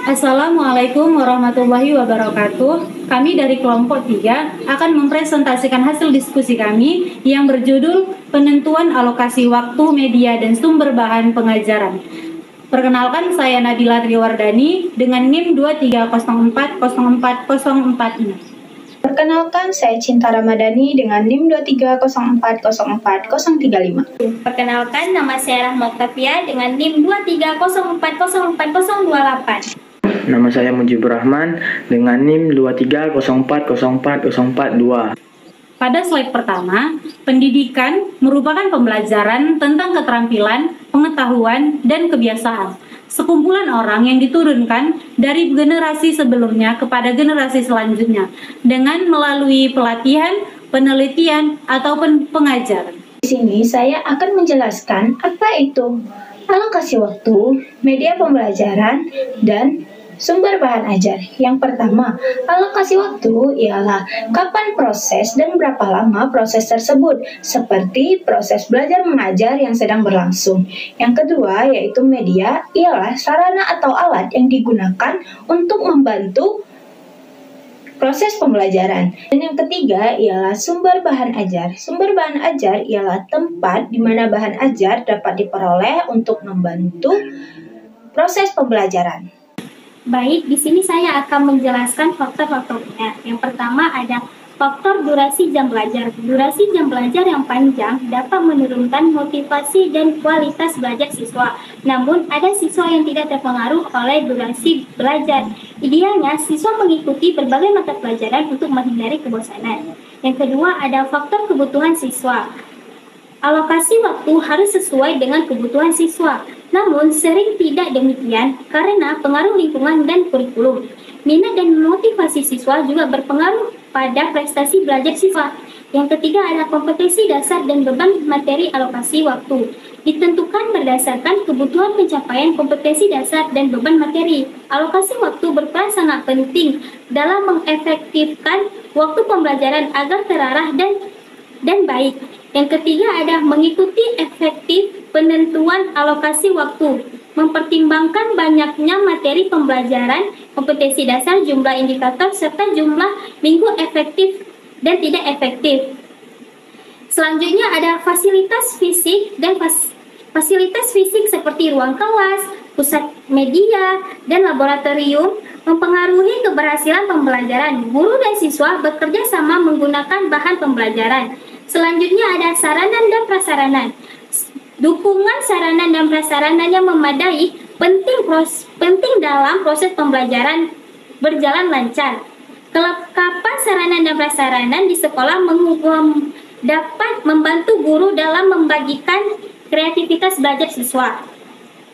Assalamualaikum warahmatullahi wabarakatuh. Kami dari kelompok 3 akan mempresentasikan hasil diskusi kami yang berjudul Penentuan Alokasi Waktu, Media, dan Sumber Bahan Pengajaran. Perkenalkan, saya Nabila Triwardani dengan NIM 23040404. Perkenalkan, saya Cinta Ramadhani dengan NIM 230404035. Perkenalkan, nama saya Rahma Oktavia dengan NIM 230404028. Nama saya Mujibur Rahman dengan NIM 230404042. Pada slide pertama, pendidikan merupakan pembelajaran tentang keterampilan, pengetahuan, dan kebiasaan. Sekumpulan orang yang diturunkan dari generasi sebelumnya kepada generasi selanjutnya dengan melalui pelatihan, penelitian, ataupun pengajaran. Di sini saya akan menjelaskan apa itu alokasi waktu, media pembelajaran, dan sumber bahan ajar. Yang pertama, alokasi waktu ialah kapan proses dan berapa lama proses tersebut, seperti proses belajar mengajar yang sedang berlangsung. Yang kedua, yaitu media, ialah sarana atau alat yang digunakan untuk membantu proses pembelajaran. Dan yang ketiga ialah sumber bahan ajar. Sumber bahan ajar ialah tempat di mana bahan ajar dapat diperoleh untuk membantu proses pembelajaran. Baik, di sini saya akan menjelaskan faktor-faktornya. Yang pertama ada faktor durasi jam belajar. Durasi jam belajar yang panjang dapat menurunkan motivasi dan kualitas belajar siswa. Namun, ada siswa yang tidak terpengaruh oleh durasi belajar. Idealnya, siswa mengikuti berbagai mata pelajaran untuk menghindari kebosanan. Yang kedua, ada faktor kebutuhan siswa. Alokasi waktu harus sesuai dengan kebutuhan siswa. Namun, sering tidak demikian karena pengaruh lingkungan dan kurikulum. Minat dan motivasi siswa juga berpengaruh pada prestasi belajar siswa. Yang ketiga ada kompetensi dasar dan beban materi alokasi waktu. Ditentukan berdasarkan kebutuhan pencapaian kompetensi dasar dan beban materi. Alokasi waktu berperan sangat penting dalam mengefektifkan waktu pembelajaran agar terarah dan baik. Yang ketiga ada mengikuti efektif penentuan alokasi waktu, mempertimbangkan banyaknya materi pembelajaran, kompetensi dasar, jumlah indikator, serta jumlah minggu efektif dan tidak efektif. Selanjutnya ada fasilitas fisik dan fasilitas fisik seperti ruang kelas, pusat media, dan laboratorium mempengaruhi keberhasilan pembelajaran. Guru dan siswa bekerja sama menggunakan bahan pembelajaran. Selanjutnya ada sarana dan prasarana. Dukungan sarana dan prasarana yang memadai penting dalam proses pembelajaran berjalan lancar. Kelengkapan sarana dan prasarana di sekolah dapat membantu guru dalam membagikan kreativitas belajar siswa.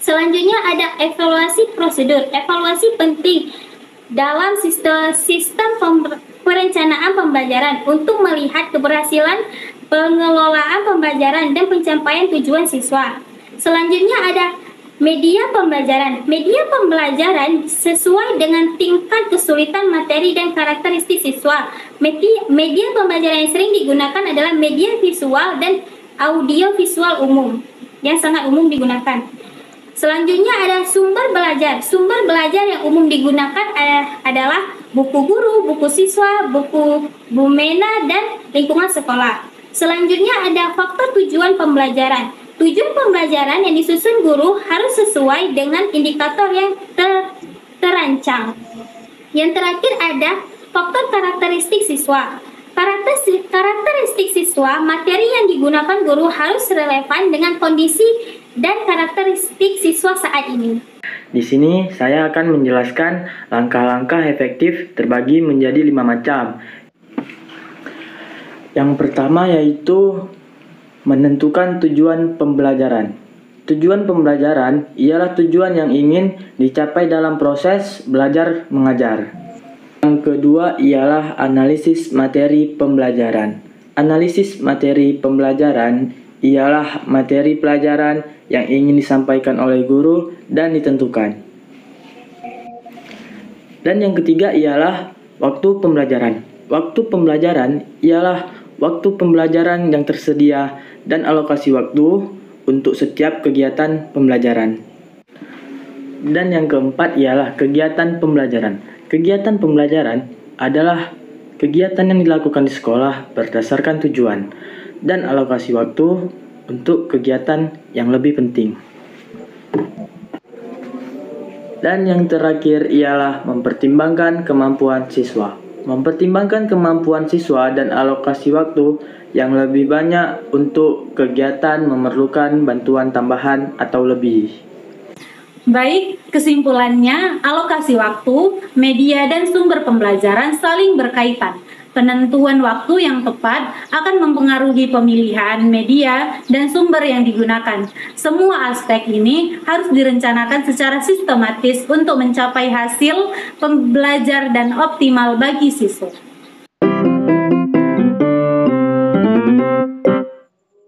Selanjutnya ada evaluasi prosedur. Evaluasi penting dalam sistem perencanaan pembelajaran untuk melihat keberhasilan pengelolaan pembelajaran dan pencapaian tujuan siswa. Selanjutnya ada media pembelajaran. Media pembelajaran sesuai dengan tingkat kesulitan materi dan karakteristik siswa. Media pembelajaran yang sering digunakan adalah media visual dan audio visual umum yang sangat umum digunakan. Selanjutnya ada sumber belajar. Sumber belajar yang umum digunakan adalah buku guru, buku siswa, buku Bumena, dan lingkungan sekolah. Selanjutnya ada faktor tujuan pembelajaran. Tujuan pembelajaran yang disusun guru harus sesuai dengan indikator yang terancang. Yang terakhir ada faktor karakteristik siswa. Karakteristik siswa, materi yang digunakan guru harus relevan dengan kondisi dan karakteristik siswa saat ini. Di sini saya akan menjelaskan langkah-langkah efektif terbagi menjadi 5 macam. Yang pertama yaitu menentukan tujuan pembelajaran. Tujuan pembelajaran ialah tujuan yang ingin dicapai dalam proses belajar mengajar. Yang kedua ialah analisis materi pembelajaran. Analisis materi pembelajaran ialah materi pelajaran yang ingin disampaikan oleh guru dan ditentukan. Dan yang ketiga ialah waktu pembelajaran. Waktu pembelajaran ialah waktu pembelajaran yang tersedia dan alokasi waktu untuk setiap kegiatan pembelajaran. Dan yang keempat ialah kegiatan pembelajaran. Kegiatan pembelajaran adalah kegiatan yang dilakukan di sekolah berdasarkan tujuan dan alokasi waktu untuk kegiatan yang lebih penting. Dan yang terakhir ialah mempertimbangkan kemampuan siswa. Mempertimbangkan kemampuan siswa dan alokasi waktu yang lebih banyak untuk kegiatan memerlukan bantuan tambahan atau lebih. Baik, kesimpulannya, alokasi waktu, media, dan sumber pembelajaran saling berkaitan. Penentuan waktu yang tepat akan mempengaruhi pemilihan media dan sumber yang digunakan. Semua aspek ini harus direncanakan secara sistematis untuk mencapai hasil pembelajar dan optimal bagi siswa.